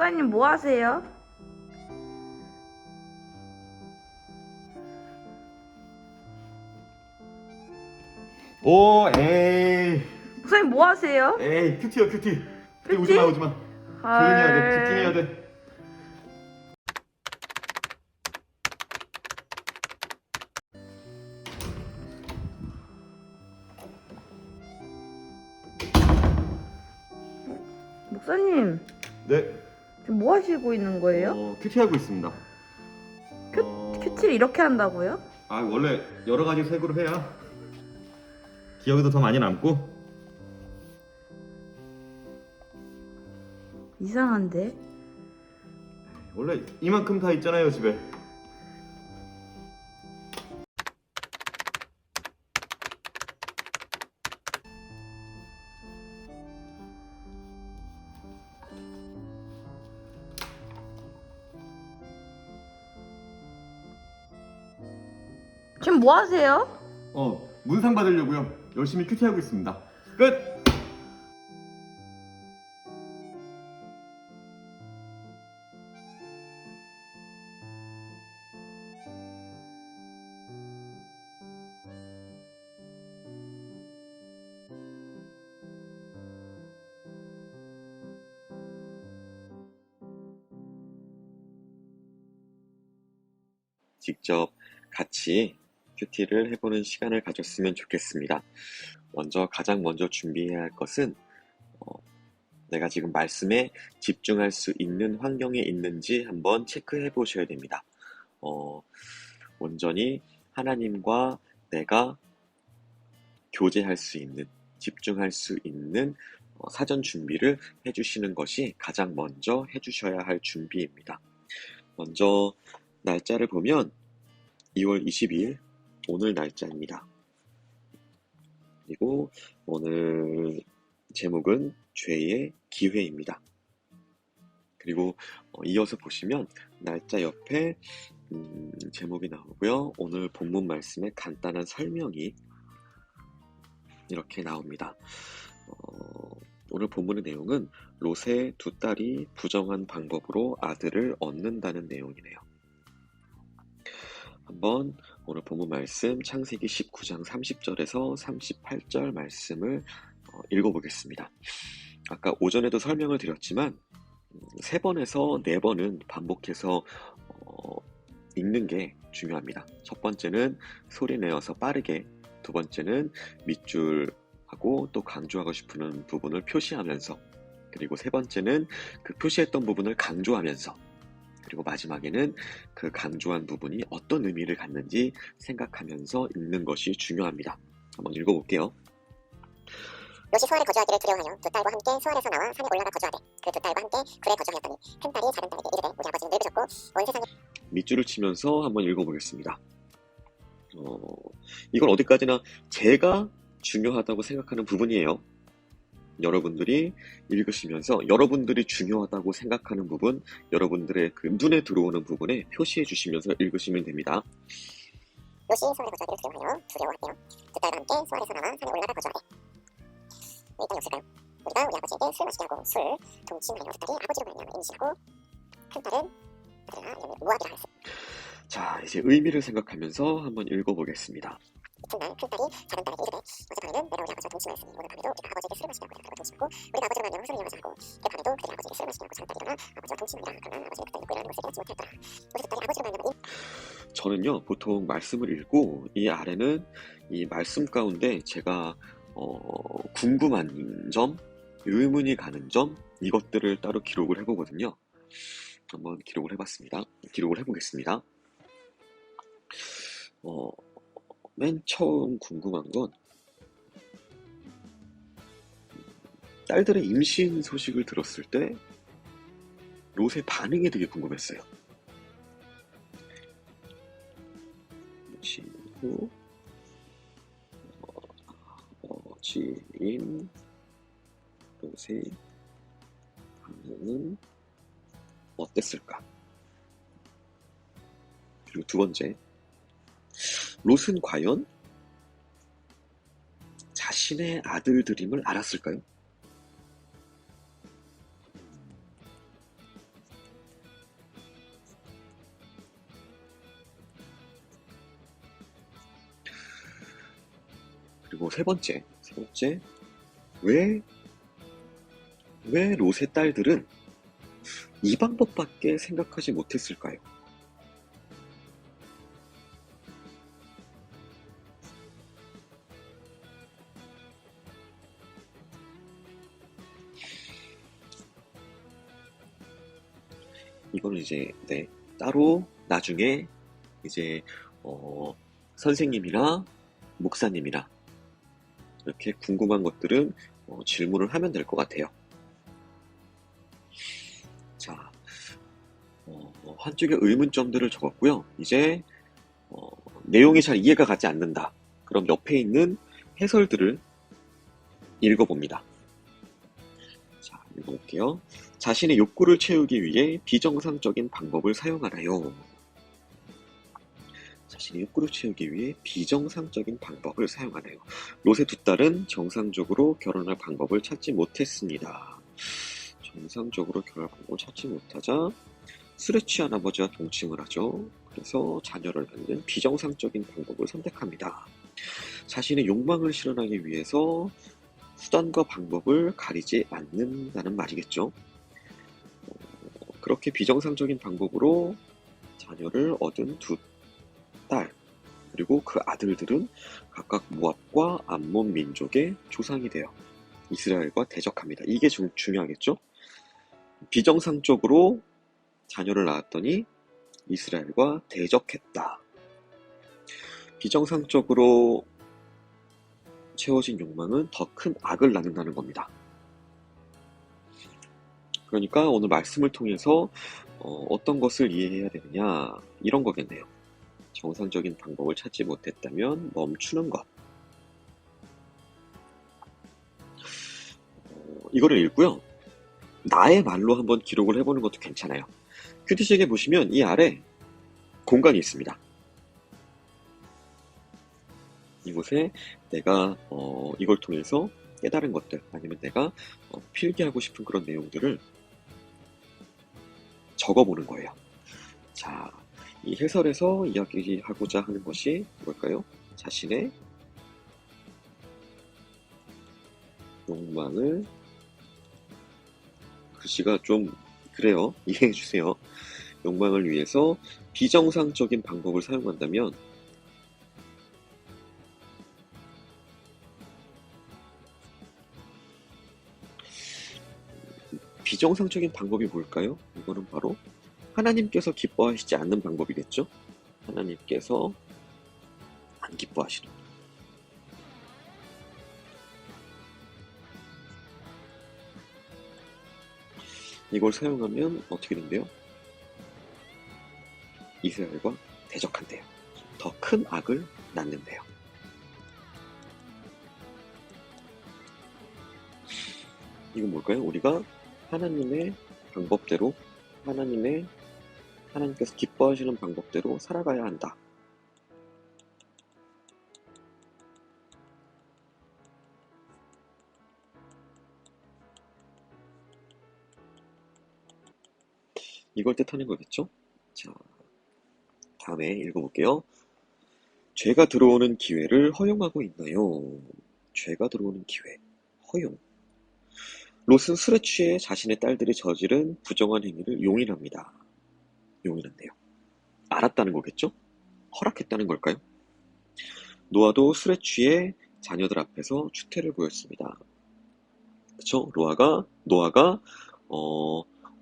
목사님 뭐 하세요? 오, 에이, 목사님 뭐 하세요? 에이, 큐티야, 큐티. 큐티? 오지 마, 오지 마. 조용히 해야 돼, 집중해야 헐. 돼. 목사님 네, 지금 뭐 하시고 있는 거예요? 큐티하고 있습니다. 큐티를 이렇게 한다고요? 원래 여러 가지 색으로 해야 기억에도 더 많이 남고. 이상한데? 원래 이만큼 다 있잖아요, 집에. 지금 뭐 하세요? 문상 받으려고요. 열심히 큐티하고 있습니다. 끝! 직접 같이 큐티를 해보는 시간을 가졌으면 좋겠습니다. 가장 먼저 준비해야 할 것은 내가 지금 말씀에 집중할 수 있는 환경에 있는지 한번 체크해 보셔야 됩니다. 온전히 하나님과 내가 교제할 수 있는, 집중할 수 있는 사전 준비를 해주시는 것이 가장 먼저 해주셔야 할 준비입니다. 먼저 날짜를 보면 2월 22일 오늘 날짜입니다. 그리고 오늘 제목은 죄의 기회입니다. 그리고 이어서 보시면 날짜 옆에 제목이 나오고요. 오늘 본문 말씀의 간단한 설명이 이렇게 나옵니다. 오늘 본문의 내용은 롯의 두 딸이 부정한 방법으로 아들을 얻는다는 내용이네요. 한번 오늘 본문 말씀 창세기 19장 30절에서 38절 말씀을 읽어보겠습니다. 아까 오전에도 설명을 드렸지만 3번에서 4번은 반복해서 읽는 게 중요합니다. 첫 번째는 소리 내어서 빠르게, 두 번째는 밑줄하고 또 강조하고 싶은 부분을 표시하면서, 그리고 세 번째는 그 표시했던 부분을 강조하면서, 그리고 마지막에는 그 강조한 부분이 어떤 의미를 갖는지 생각하면서 읽는 것이 중요합니다. 한번 읽어볼게요. 롯이 소알에 거주하기를 두려워하여 두 딸과 함께 소알에서 나와 산에 올라가 거주하되 그 두 딸과 함께 굴에 거주하였더니 큰 딸이 작은 딸에게 이르되 우리 아버지는 늙으셨고 온 세상에 밑줄을 치면서 한번 읽어보겠습니다. 이건 어디까지나 제가 중요하다고 생각하는 부분이에요. 여러분들이 읽으시면서 여러분들이 중요하다고 생각하는 부분, 여러분들의 그 눈에 들어오는 부분에 표시해 주시면서 읽으시면 됩니다. 롯이 소알에 거주하기를 두려워하였대요. 두 딸과 함께 소알에서 나와 산에 올라가 거주하되 일단 없을까요? 우리가 우리 아버지에게 술 마시게 하고 술 동침하여 두 딸이 아버지로 말미암아 임신하고 큰 딸은 아들아 이름을 모압이라 하였으니 자, 이제 의미를 생각하면서 한번 읽어보겠습니다. 이튿날 큰 딸이 작은 딸에게 이르되 어젯밤에는 내가 우리 아버지와 동침하였으니 오늘 밤에도 우리가 아버지에게 술을 마시게 하고 그들과 동침하고 우리가 아버지로 말미암아 술을 일어나자 하고 그 밤에도 그들이 아버지에게 술을 마시게 하고 작은 딸이 일어나 아버지와 동침하니라. 그러나 아버지는 그때 듣고 일어나는 것을 깨닫지 못하였더라. 우리 두 딸이 아버지로 말미암아 저는요, 보통 말씀을 읽고 이 아래는 이 말씀 가운데 제가 궁금한 점, 의문이 가는 점, 이것들을 따로 기록을 해보거든요. 한번 기록을 해봤습니다. 기록을 해보겠습니다. 맨 처음 궁금한 건 딸들의 임신 소식을 들었을 때 롯의 반응이 되게 궁금했어요. 임신 후 아버지인 롯의 반응은 어땠을까? 그리고 두 번째, 롯은 과연 자신의 아들들임을 알았을까요? 그리고 세 번째, 왜 롯의 딸들은 이 방법밖에 생각하지 못했을까요? 이거는 이제 따로 나중에 이제 선생님이나 목사님이나 이렇게 궁금한 것들은 질문을 하면 될 것 같아요. 자, 한쪽에 의문점들을 적었고요. 이제 내용이 잘 이해가 가지 않는다. 그럼 옆에 있는 해설들을 읽어봅니다. 자, 읽어볼게요. 자신의 욕구를 채우기 위해 비정상적인 방법을 사용하나요? 자신의 욕구를 채우기 위해 비정상적인 방법을 사용하나요? 롯의 두 딸은 정상적으로 결혼할 방법을 찾지 못했습니다. 정상적으로 결혼할 방법을 찾지 못하자 술에 취한 아버지와 동침을 하죠. 그래서 자녀를 낳는 비정상적인 방법을 선택합니다. 자신의 욕망을 실현하기 위해서 수단과 방법을 가리지 않는다는 말이겠죠. 그렇게 비정상적인 방법으로 자녀를 얻은 두 딸, 그리고 그 아들들은 각각 모압과 암몬 민족의 조상이 되어 이스라엘과 대적합니다. 이게 중요하겠죠? 비정상적으로 자녀를 낳았더니 이스라엘과 대적했다. 비정상적으로 채워진 욕망은 더 큰 악을 낳는다는 겁니다. 그러니까 오늘 말씀을 통해서 어떤 것을 이해해야 되느냐, 이런 거겠네요. 정상적인 방법을 찾지 못했다면 멈추는 것. 이거를 읽고요. 나의 말로 한번 기록을 해보는 것도 괜찮아요. 큐티책에 보시면 이 아래 공간이 있습니다. 이곳에 내가 이걸 통해서 깨달은 것들, 아니면 내가 필기하고 싶은 그런 내용들을 적어보는 거예요. 자, 이 해설에서 이야기하고자 하는 것이 뭘까요? 자신의 욕망을, 글씨가 좀 그래요. 이해해 주세요. 욕망을 위해서 비정상적인 방법을 사용한다면 비정상적인 방법이 뭘까요? 이거는 바로 하나님께서 기뻐하시지 않는 방법이겠죠? 하나님께서 안 기뻐하시는. 이걸 사용하면 어떻게 된대요? 이스라엘과 대적한대요. 더 큰 악을 낳는데요. 이건 뭘까요? 우리가 하나님의 방법대로, 하나님께서 기뻐하시는 방법대로 살아가야 한다. 이걸 뜻하는 거겠죠? 자, 다음에 읽어볼게요. 죄가 들어오는 기회를 허용하고 있나요? 죄가 들어오는 기회, 허용. 롯은 술에 취해 자신의 딸들이 저지른 부정한 행위를 용인합니다. 용인한대요. 알았다는 거겠죠? 허락했다는 걸까요? 노아도 술에 취해 자녀들 앞에서 추태를 보였습니다. 그쵸? 노아가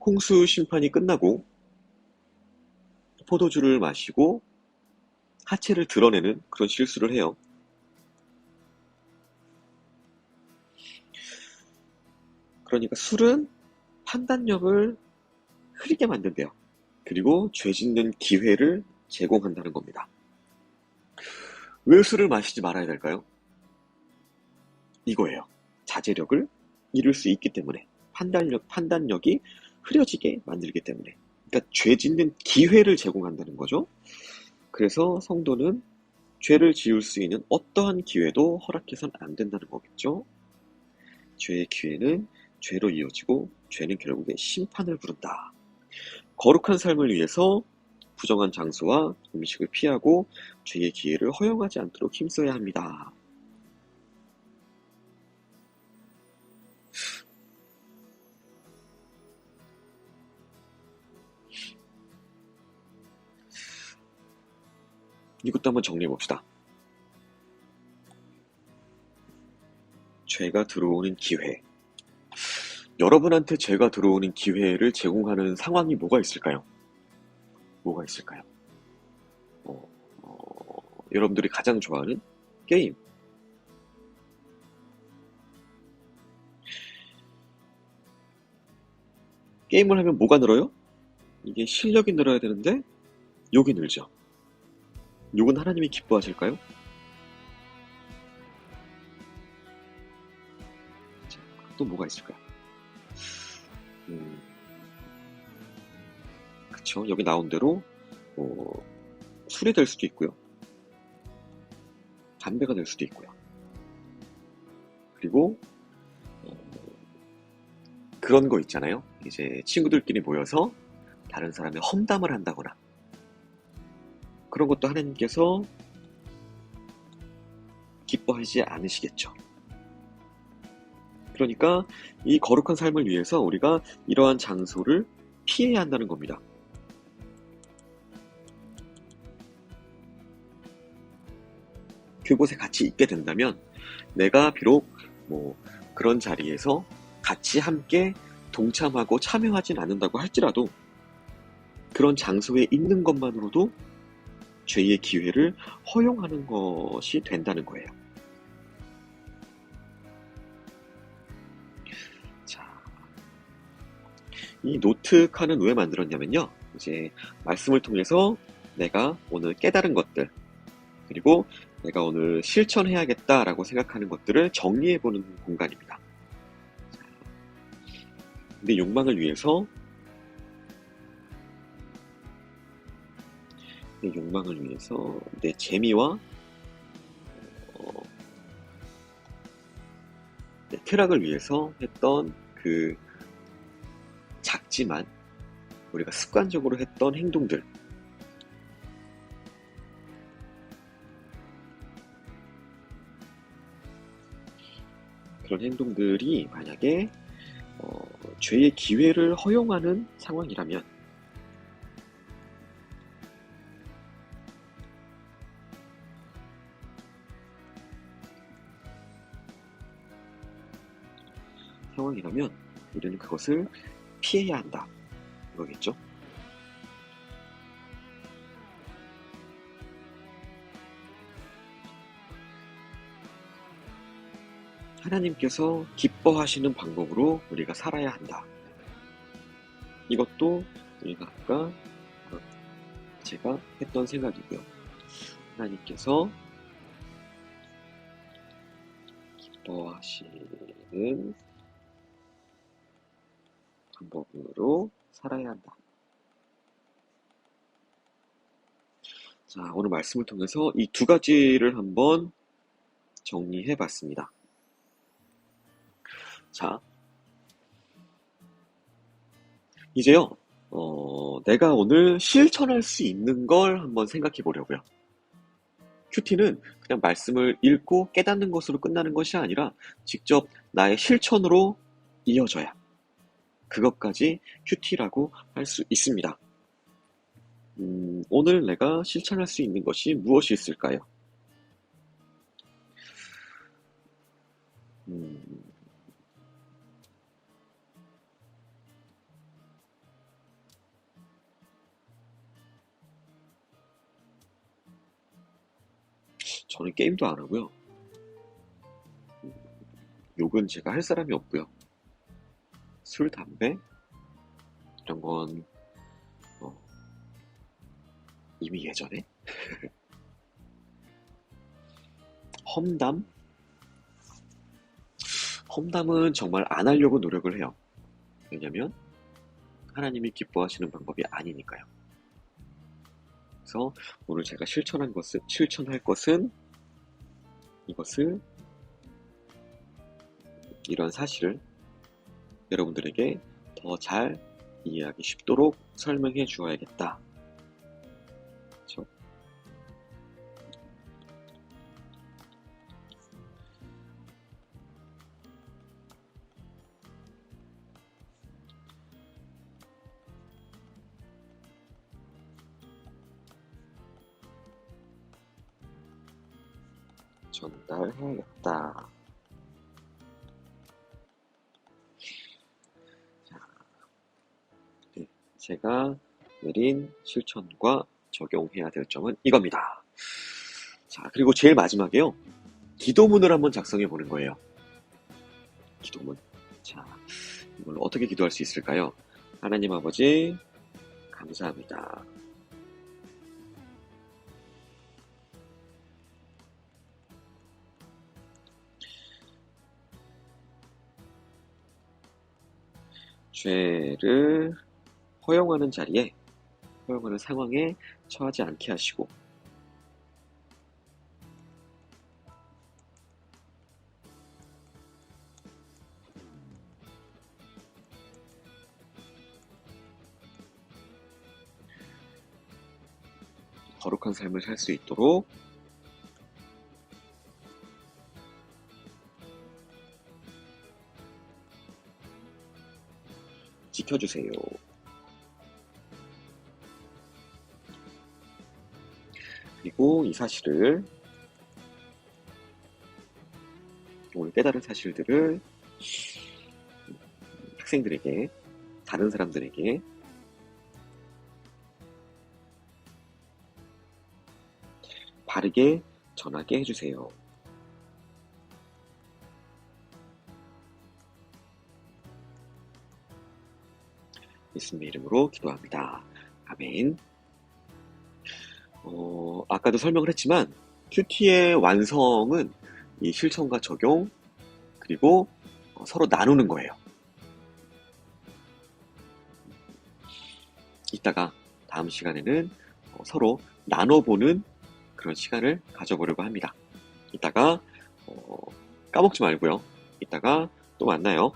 홍수 심판이 끝나고 포도주를 마시고 하체를 드러내는 그런 실수를 해요. 그러니까 술은 판단력을 흐리게 만든대요. 그리고 죄 짓는 기회를 제공한다는 겁니다. 왜 술을 마시지 말아야 될까요? 이거예요. 자제력을 잃을 수 있기 때문에, 판단력이 흐려지게 만들기 때문에. 그러니까 죄 짓는 기회를 제공한다는 거죠. 그래서 성도는 죄를 지을 수 있는 어떠한 기회도 허락해서는 안 된다는 거겠죠. 죄의 기회는 죄로 이어지고 죄는 결국에 심판을 부른다. 거룩한 삶을 위해서 부정한 장소와 음식을 피하고 죄의 기회를 허용하지 않도록 힘써야 합니다. 이것도 한번 정리해 봅시다. 죄가 들어오는 기회. 여러분한테 죄가 들어오는 기회를 제공하는 상황이 뭐가 있을까요? 뭐가 있을까요? 여러분들이 가장 좋아하는 게임. 게임을 하면 뭐가 늘어요? 이게 실력이 늘어야 되는데 욕이 늘죠. 욕은 하나님이 기뻐하실까요? 자, 또 뭐가 있을까요? 그쵸. 여기 나온 대로 술이 될 수도 있고요. 담배가 될 수도 있고요. 그리고 그런 거 있잖아요. 이제 친구들끼리 모여서 다른 사람의 험담을 한다거나 그런 것도 하나님께서 기뻐하지 않으시겠죠. 그러니까 이 거룩한 삶을 위해서 우리가 이러한 장소를 피해야 한다는 겁니다. 그곳에 같이 있게 된다면 내가 비록 그런 자리에서 같이 함께 동참하고 참여하진 않는다고 할지라도 그런 장소에 있는 것만으로도 죄의 기회를 허용하는 것이 된다는 거예요. 자, 이 노트 칸은 왜 만들었냐면요. 이제 말씀을 통해서 내가 오늘 깨달은 것들, 그리고 내가 오늘 실천해야겠다라고 생각하는 것들을 정리해보는 공간입니다. 내 욕망을 위해서 내 재미와 내 쾌락을 위해서 했던 그 작지만 우리가 습관적으로 했던 행동들, 그런 행동들이 만약에 죄의 기회를 허용하는 상황이라면 우리는 그것을 피해야 한다. 이거겠죠? 하나님께서 기뻐하시는 방법으로 우리가 살아야 한다. 이것도 우리가 아까 제가 했던 생각이고요. 하나님께서 기뻐하시는 방법으로 살아야 한다. 자, 오늘 말씀을 통해서 이 두 가지를 한번 정리해 봤습니다. 자, 이제요, 내가 오늘 실천할 수 있는 걸 한번 생각해 보려고요. 큐티는 그냥 말씀을 읽고 깨닫는 것으로 끝나는 것이 아니라 직접 나의 실천으로 이어져야 그것까지 큐티라고 할 수 있습니다. 오늘 내가 실천할 수 있는 것이 무엇이 있을까요? 저는 게임도 안 하고요. 욕은 제가 할 사람이 없고요. 술, 담배 이런 건 이미 예전에 험담은 정말 안 하려고 노력을 해요. 왜냐면 하나님이 기뻐하시는 방법이 아니니까요. 그래서 오늘 제가 실천할 것은 이런 사실을 여러분들에게 더 잘 이해하기 쉽도록 설명해 주어야겠다. 그렇죠? 전달해야겠다. 자, 네, 제가 내린 실천과 적용해야 될 점은 이겁니다. 자, 그리고 제일 마지막에요. 기도문을 한번 작성해 보는 거예요. 기도문. 자, 이걸 어떻게 기도할 수 있을까요? 하나님 아버지, 감사합니다. 죄를 허용하는 자리에, 허용하는 상황에 처하지 않게 하시고, 거룩한 삶을 살 수 있도록 지켜주세요. 그리고 이 사실을, 오늘 깨달은 사실들을 학생들에게, 다른 사람들에게 바르게 전하게 해주세요. 예수님의 이름으로 기도합니다. 아멘. 아까도 설명을 했지만 큐티의 완성은 이 실천과 적용, 그리고 서로 나누는 거예요. 이따가 다음 시간에는 서로 나눠보는 그런 시간을 가져보려고 합니다. 이따가 까먹지 말고요. 이따가 또 만나요.